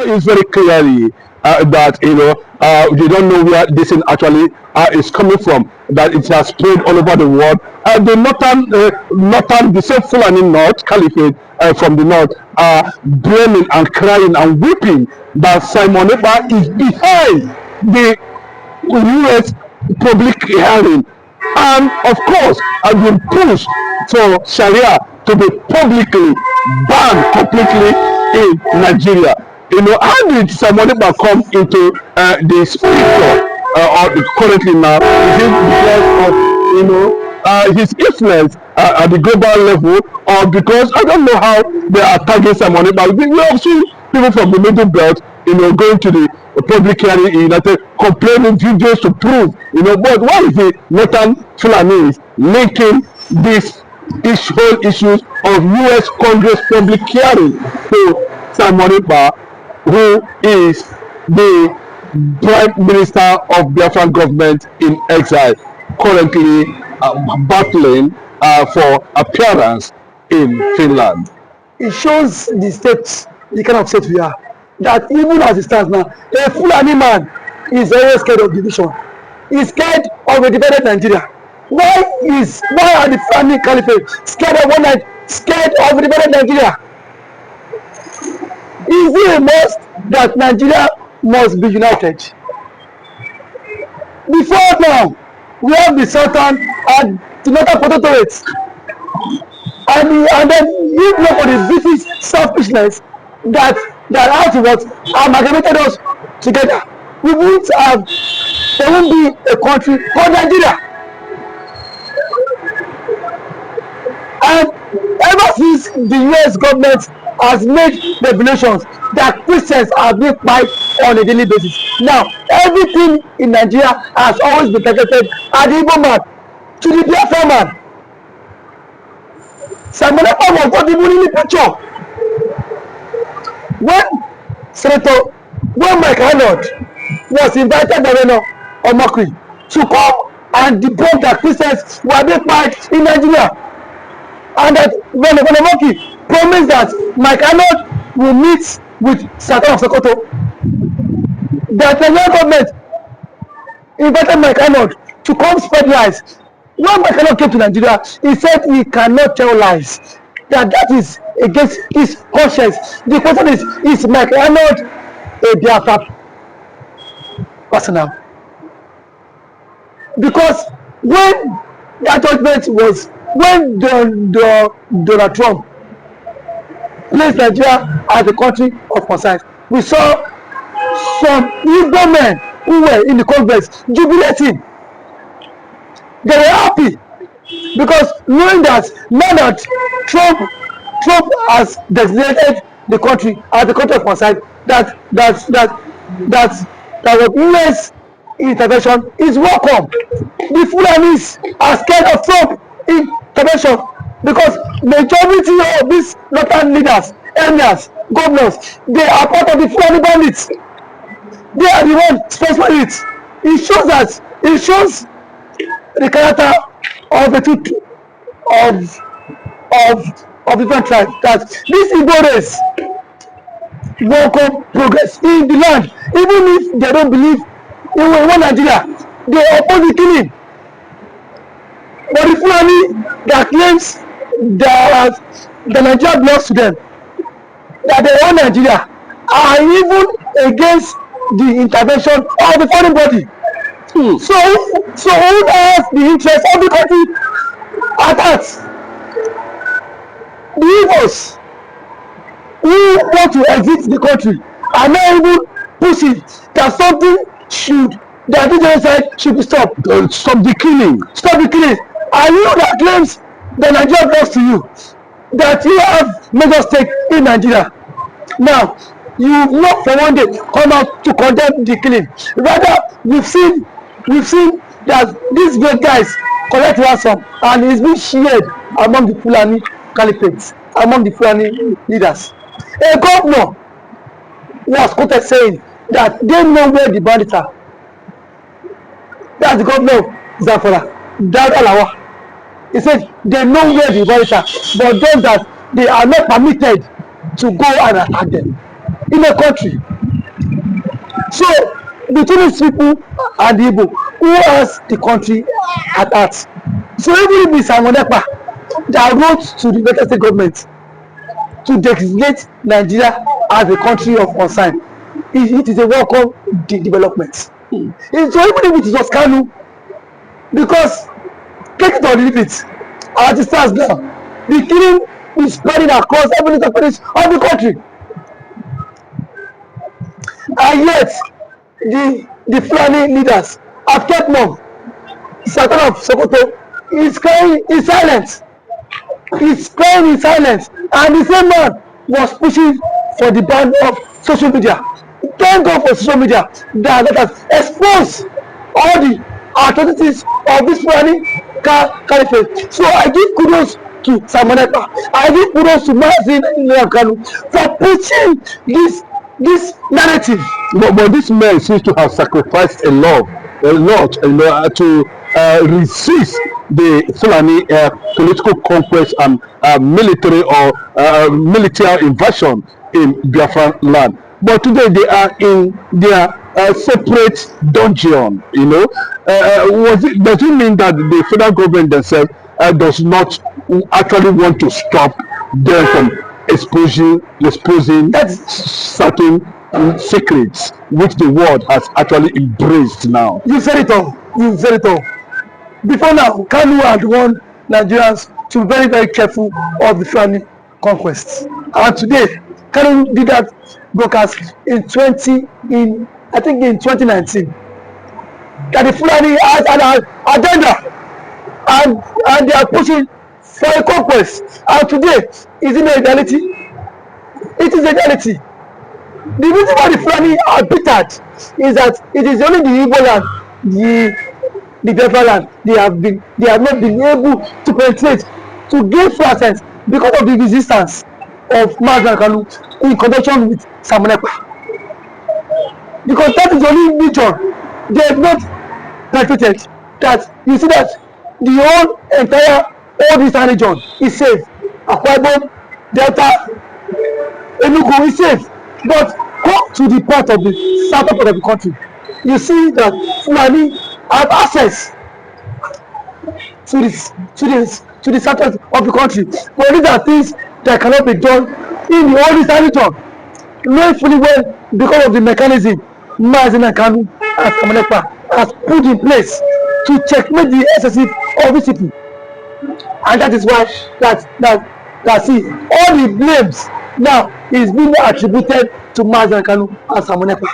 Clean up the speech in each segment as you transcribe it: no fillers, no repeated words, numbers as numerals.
is very clearly that they don't know where this thing actually is coming from. That it has spread all over the world. The northern, the same Fulani North Caliphate from the north are blaming and crying and weeping that Simon Ekpa is behind the U.S. public hearing, and of course, has been pushed for Sharia to be publicly banned completely in Nigeria. How did Simon Ekpa come into the spiritual or currently now? Is it because of his influence at the global level, or because I don't know how they are targeting Simon Ekpa? We have seen people from the Middle Belt, going to the public hearing in United, complaining videos to prove, but why is the Northern Fulanis linking these whole issues of U.S. Congress public hearing to Simon Ekpa, who is the Prime Minister of Biafran government in exile, currently battling for appearance in Finland? It shows the state, the kind of state we are. That even as it stands now, a Fulani man is always scared of division. He's scared of a divided Nigeria. Why are the Fulani Caliphate scared of one night, scared of a divided Nigeria? Is it a must that Nigeria must be united? Before now, we have the Sultan and the Northern Protectorate. And then you know for the vicious selfishness that afterwards amalgamated us together. There won't be a country called Nigeria. And ever since the US government has made regulations that Christians are being fight on a daily basis. Now, everything in Nigeria has always been targeted at the Igbo man, to the Biafra man. Simon Ekpa was not even in the picture. When Mike Arnold was invited by Reno Omakri to come and debunk that Christians were being fight in Nigeria, and that when Omakri promised that Mike Arnold will meet with Sultan of Sokoto, that the Nigerian government invited Mike Arnold to come spread lies. When Mike Arnold came to Nigeria, he said he cannot tell lies, that is against his conscience. The question is Mike Arnold a Biafra personnel? Because when that judgment was, when Donald Trump placed Nigeria as a country of concern, we saw some Igbo men who were in the Congress jubilating. They were happy because knowing that now that Trump has designated the country as a country of concern, that US intervention is welcome. The Fulanis are scared of Trump intervention because majority of these northern leaders, emirs, governors, they are part of the Fulani bandits. They are the ones sponsoring it. It shows the character of the two of different tribes, that this Igbo race welcome progress in the land, even if they don't believe in one Nigeria. They oppose the killing. But the Fulani that claims that the Nigeria belongs to them, that they own Nigeria, are even against the intervention of the foreign body. So who has the interest of the country at heart? The Igbos who want to exit the country are not even pushing that that this genocide should be stopped. Stop the killing. Stop the killing. And you that claims that Nigeria belongs to you, that you have major stake in Nigeria. Now, you not for one day come out to condemn the killing. Rather, we've seen that these great guys collect ransom and it's been shared among the Fulani caliphates, among the Fulani leaders. A governor was quoted saying that they know where the bandits are. That's the governor of Zamfara, Dad Alawa. He said they know where the bandits are, but those that they are not permitted to go and attack them. In a country So between these people and the Igbo, who has the country at heart? So even if it's Simon Ekpa that wrote to the United States government to designate Nigeria as a country of concern, it is a welcome development. So even if it is Kanu, because take it or leave it, as it stands now, the killing is spreading across every little place of the country, and yet the Fulani leaders have kept mum. Sultan of Sokoto is crying in silence. He's crying in silence, and the same man was pushing for the ban of social media. Thank God for social media that has exposed all the atrocities of this Fulani caliphate. So I give kudos to Simon Ekpa. I give kudos to Mazin Kanu for pushing this narrative. But this man seems to have sacrificed a lot, to resist the Fulani political conquest and military invasion in Biafran land. But today they are in their separate dungeon. Does it mean that the federal government themselves does not actually want to stop them from exposing certain secrets which the world has actually embraced now? You said it all. Before now, Kanu had warned Nigerians to be very, very careful of the Fulani conquest. And today, Kanu did that broadcast in 2019. That the Fulani has an agenda and they are pushing for a conquest. And today, is it a reality? It is a reality. The reason why the Fulani are bittered is that it is only the Igbo land, the Biafra land, they have not been able to penetrate, to gain full access because of the resistance of Mazi Kanu in conjunction with Simon Ekpa. Because that is the only region they have not penetrated. That you see that the whole entire all eastern region is safe. Akwa Ibom, Delta, Enugu is safe. But go to the part of the southern part of the country, you see that Fulani have access to the southern of the country. But these are things that cannot be done in the whole eastern region. Knowing fully well because of the mechanism Mazi Kanu and Simon Ekpa has put in place to checkmate the excessive of these people. And that is why that see all the blames now is being attributed to Mazi Kanu and Simon Ekpa.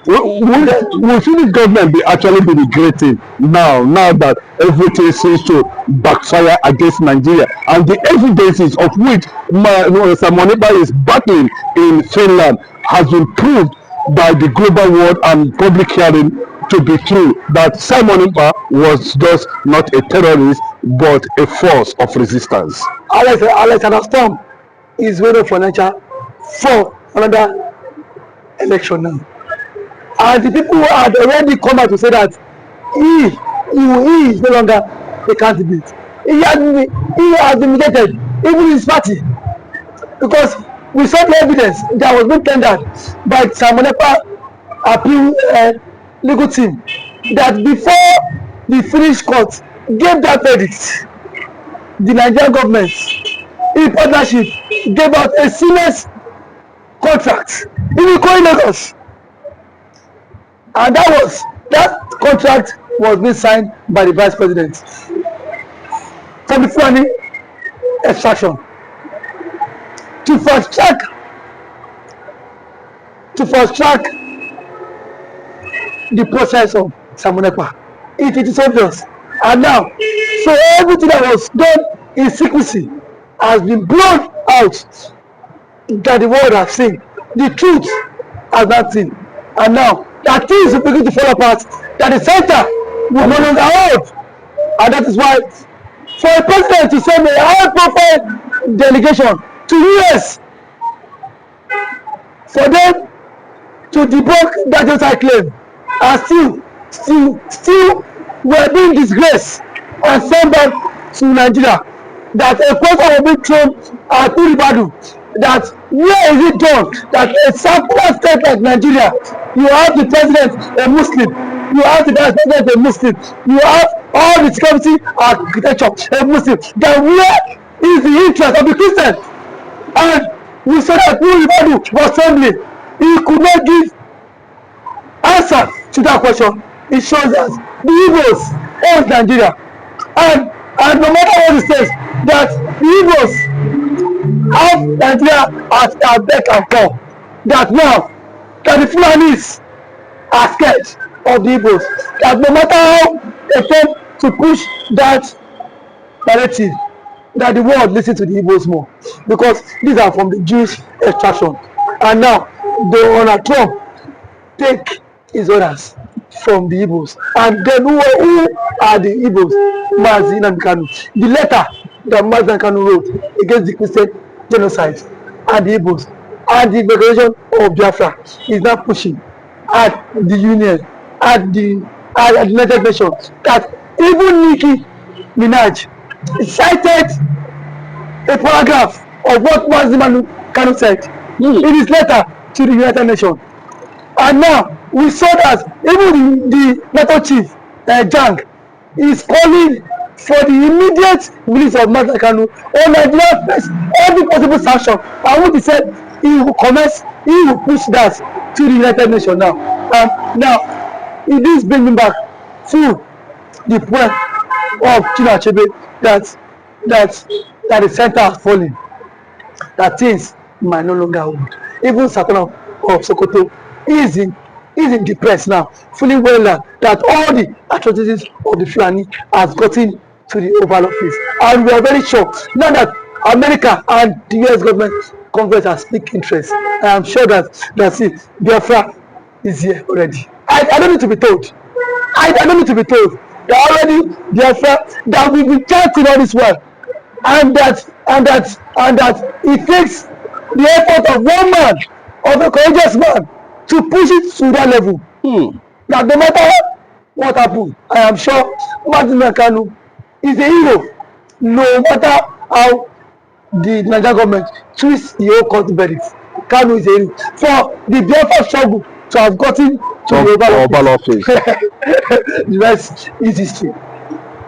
Will the government be actually be regretting now that everything seems to backfire against Nigeria, and the evidences of which Simon Ekpa is battling in Finland has been proved by the global world and public hearing to be true, that Simon Ekpa was just not a terrorist but a force of resistance? Alexander Storm is waiting for Nigeria for another election now. And the people had already come out to say that he is no longer a candidate. He has been rejected, even his party, because we saw the evidence that was being tendered by Simon Ekpa appeal legal team that before the Finnish court gave that verdict, the Nigerian government in partnership gave out a seamless contract in Lagos. And that contract was being signed by the vice president for the Fulani extraction to fast track the process of Simon Ekpa. It is obvious. And now, so everything that was done in secrecy has been blown out, that the world has seen. The truth has not seen. And now that things will begin to fall apart, that the center will no longer hold. And that is why for a president to send a high profile delegation to US for them to debunk that genocide claim, and still were being disgraced and sent back to Nigeria, that a person will be thrown at Uribadu, that Where is it done that a secular state like Nigeria, you have the president a Muslim, you have the vice president a Muslim, you have all the security architecture a Muslim, then where is the interest of the Christian? And we said that Nuribadu was trembling. He could not give answer to that question. It shows us the Igbos own Nigeria. And no matter what it says, that the Igbos have Nigeria at their beck and call. That now, that the Fulanis are scared of the Igbos. That no matter how they attempt to push that narrative, that the world listen to the Igbos more, because these are from the Jewish extraction. And now, Donald Trump take his orders from the Igbos. And then who are the Igbos? Mazi Nnamdi Kanu. The letter that Mazi Nnamdi Kanu wrote against the Christian genocide and the Igbos and the declaration of Biafra is now pushing at the Union, at the United Nations, that even Nicki Minaj cited a paragraph of what Mazi Nnamdi Kanu said in his letter to the United Nations. And now we saw that even the NATO chief Jang is calling for the immediate release of Mazi Kanu on Nigeria face every possible sanction. And what he said, he will commence, he will push that to the United Nations now. And now this brings me back to the point of Chinua Achebe that the center has fallen, that things might no longer hold. Even Sultan of Sokoto is in the press now, fully well that all the atrocities of the Fulani has gotten to the Oval Office. And we are very sure now that America and the US government Congress has speak interest. I am sure that Biafra is here already. I don't need to be told. I don't need to be told that already Biafra, that we be chanting all this while, and that it takes the effort of one man, of a courageous man, to push it to that level. That no matter what happens, I am sure Mazi Nnamdi Kanu is a hero. No matter how the Nigerian government twists the whole country verdict, Kanu is a hero. For the Biafra struggle to have gotten to the Oval Office. The rest is history.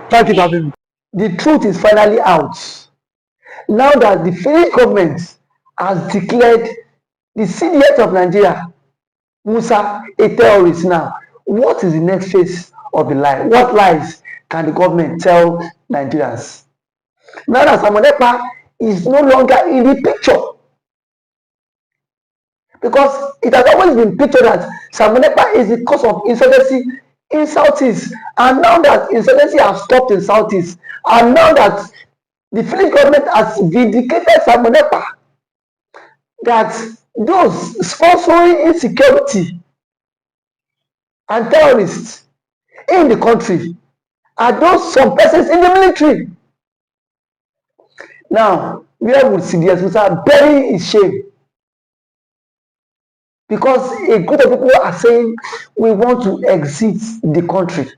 Thank you for having me. The truth is finally out. Now that the Finnish government has declared the CDS of Nigeria, Musa, a terrorist now, what is the next phase of the lie? What lies can the government tell Nigerians? Now that Simon Ekpa is no longer in the picture, because it has always been pictured that Simon Ekpa is the cause of insurgency in Southeast, and now that insurgency has stopped in Southeast, and now that the Finnish government has vindicated Simon Ekpa, that those sponsoring insecurity and terrorists in the country are those some persons in the military. Now, where would CDS Musa bury his shame? Because a group of people are saying we want to exit the country.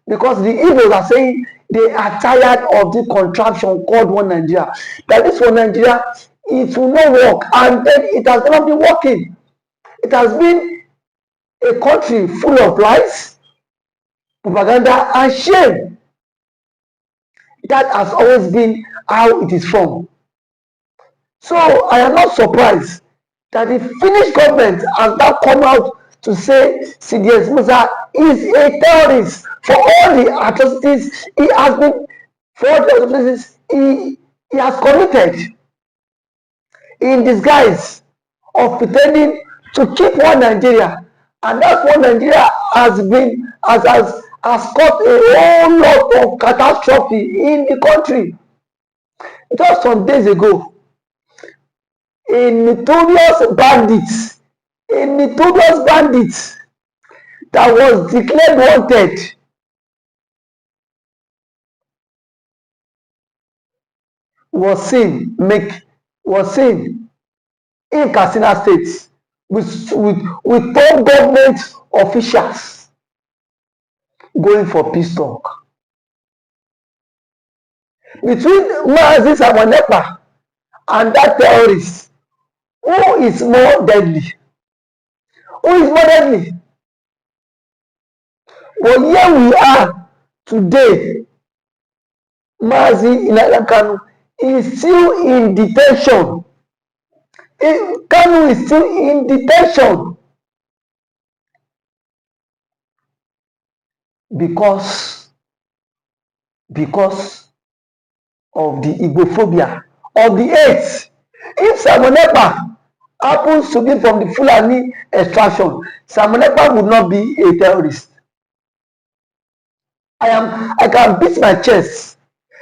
Because the Igbos are saying they are tired of the contraption called One Nigeria. That this One Nigeria, it will not work, and then it has not been working. It has been a country full of lies, propaganda, and shame. That has always been how it is from. So I am not surprised that the Finnish government has now come out to say CDS Musa is a terrorist for all the atrocities he has been, for all the atrocities he has committed, in disguise of pretending to keep one Nigeria. And that One Nigeria has caused a whole lot of catastrophe in the country. Just some days ago, a notorious bandit that was declared wanted was seen in Katsina State with top government officials going for peace talk. Between Mazi Simon Ekpa and that terrorist, who is more deadly? Who is more deadly? But here we are today. Mazi Kanu is still in detention. Kanu is still in detention because of the Igbophobia, of the hate. If Simon Ekpa happens to be from the Fulani extraction, Simon Ekpa would not be a terrorist. I can beat my chest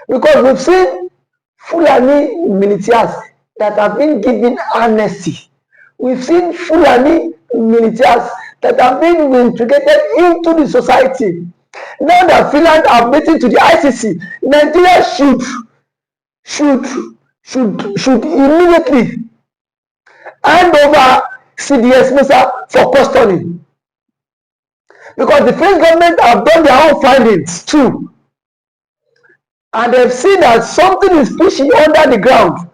because we've seen Fulani militias that have been given amnesty. We've seen Fulani militias that have been integrated into the society. Now that Finland are waiting to the ICC, Nigeria should immediately hand over CDS Musa for questioning, because the French government have done their own findings too, and they've seen that something is fishy under the ground,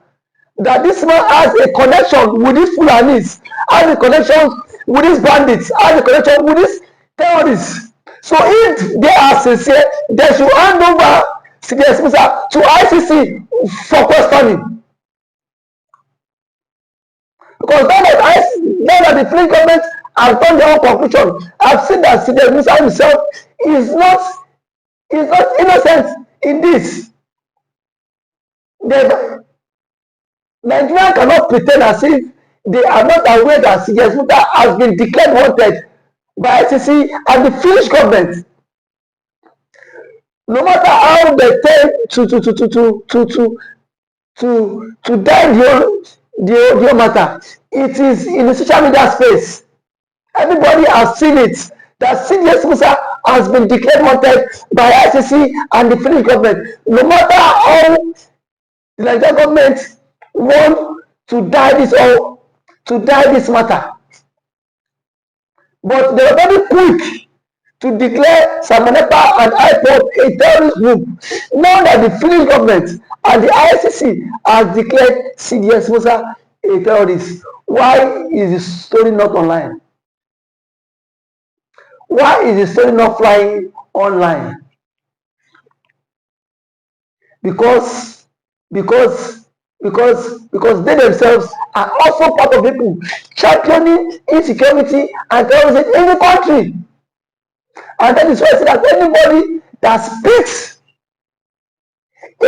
that this man has a connection with these Fulanis, has a connection with these bandits, has a connection with these terrorists. So if they are sincere, they should hand over CDS Musa to ICC for questioning. Because now that the French government has done their own conclusion, I've seen that CDS Musa himself is not innocent in this. Nigeria cannot pretend as if they are not aware that CDS Musa has been declared wanted by ICC and the Finnish government. No matter how they tend to die the matter, it is in the social media space. Everybody has seen it, that CDS Musa has been declared wanted by ICC and the Finnish government. No matter how the Nigerian government want to die this matter, but they are very quick to declare Simon Ekpa and IPOB a terrorist group. Now that the Finnish government and the ICC has declared CDS Musa a terrorist, why is the story not online? Why is the story not flying online? Because they themselves are also part of people championing insecurity and terrorism in the country. And that is why I say that anybody that speaks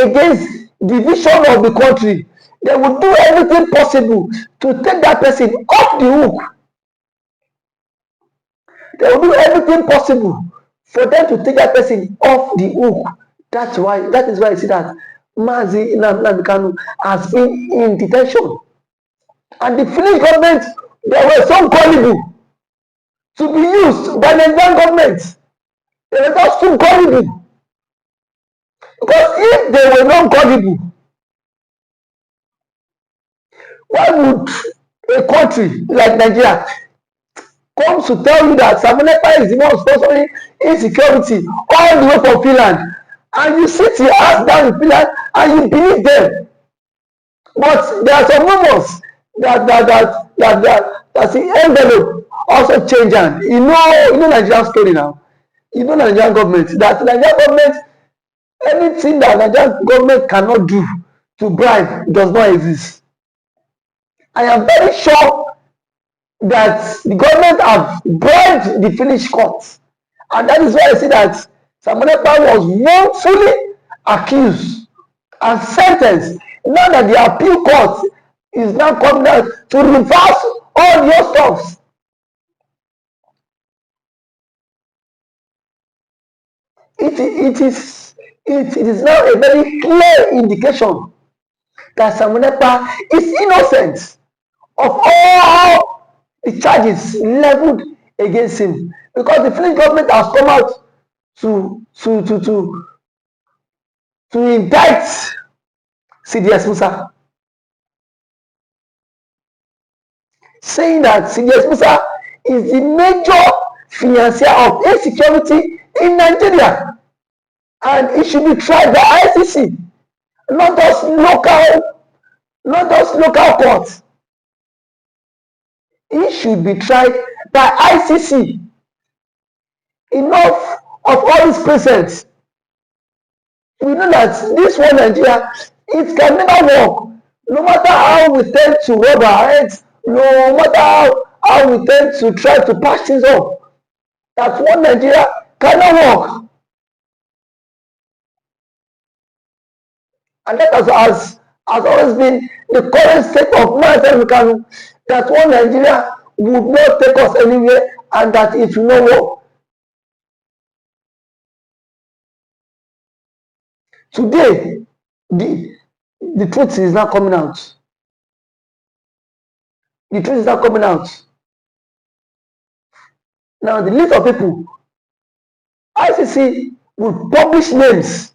against the vision of the country, they will do everything possible to take that person off the hook. They will do everything possible for them to take that person off the hook. That is why I see that Mazi Kanu has been in detention. And the Finnish government, they were so gullible to be used by the Nigerian government. They were just too gullible. Because if they were not gullible, why would a country like Nigeria come to tell you that Simon Ekpa is the one sponsoring insecurity all the way from Finland, and you sit your ass down in Finland and you believe them? But there are some rumors that the envelope also changed hands. You know Nigerian story now. You know Nigerian government, that Nigerian government, anything that Nigerian government cannot do to bribe does not exist. I am very sure that the government have bribed the Finnish courts, and that is why I see that Simon Ekpa was wrongfully accused and sentenced. Now that the appeal court is now coming out to reverse all your stuffs. It is now a very clear indication that Simon Ekpa is innocent of all the charges leveled against him, because the Finnish government has come out to indict CDS Musa, saying that CDS Musa is the major financier of insecurity in Nigeria, and it should be tried by ICC, not just not just local courts. He should be tried by ICC. Enough of all these presents. We know that this one Nigeria, it can never work. No matter how we tend to rub our heads, no matter how we tend to try to patch things up, that one Nigeria cannot work. And that has always been the current state of mind that one Nigeria would not take us anywhere and that it will not work. Today, the truth is not coming out. The truth is not coming out. Now, the list of people, ICC will publish names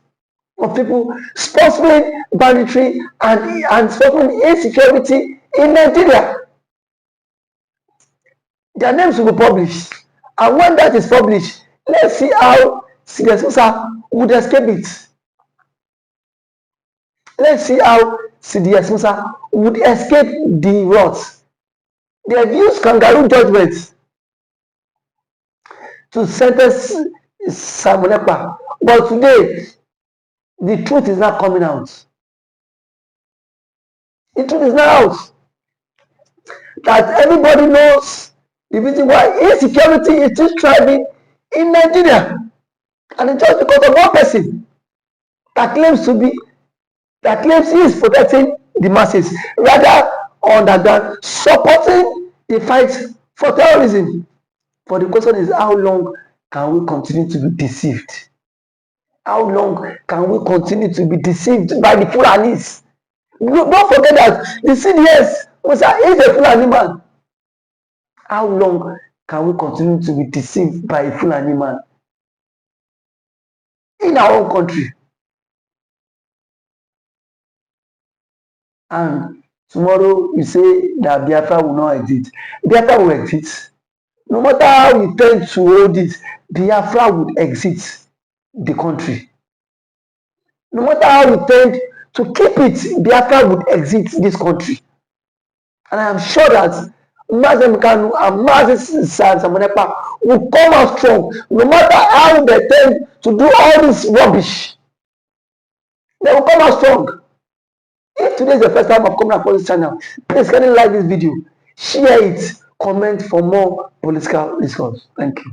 of people sponsoring banditry and sponsoring insecurity in Nigeria. Their names will be published. And when that is published, let's see how Sidia Musa would escape it. Let's see how Sidia Musa would escape the wrath. They have used kangaroo judgments to sentence Simon Ekpa. But today, the truth is not coming out. The truth is not out. That everybody knows the reason why insecurity is still thriving in Nigeria. And it's just because of one person that claims he is protecting the masses, rather underground, supporting the fight for terrorism. But the question is, how long can we continue to be deceived? How long can we continue to be deceived by the Fulanis? Don't forget that the CDS is a Fulani man. How long can we continue to be deceived by a Fulani man in our own country? And tomorrow you say that Biafra will not exist. Biafra will exist. No matter how you tend to hold it, Biafra would exist the country. No matter how you tend to keep it, Biafra would exist this country. And I am sure that Mazen Kanu and Mazen Simon Ekpa will come out strong, no matter how they tend to do all this rubbish. They will come out strong. If today is the first time of coming across this channel, please can you like this video, share it, comment for more political discourse. Thank you.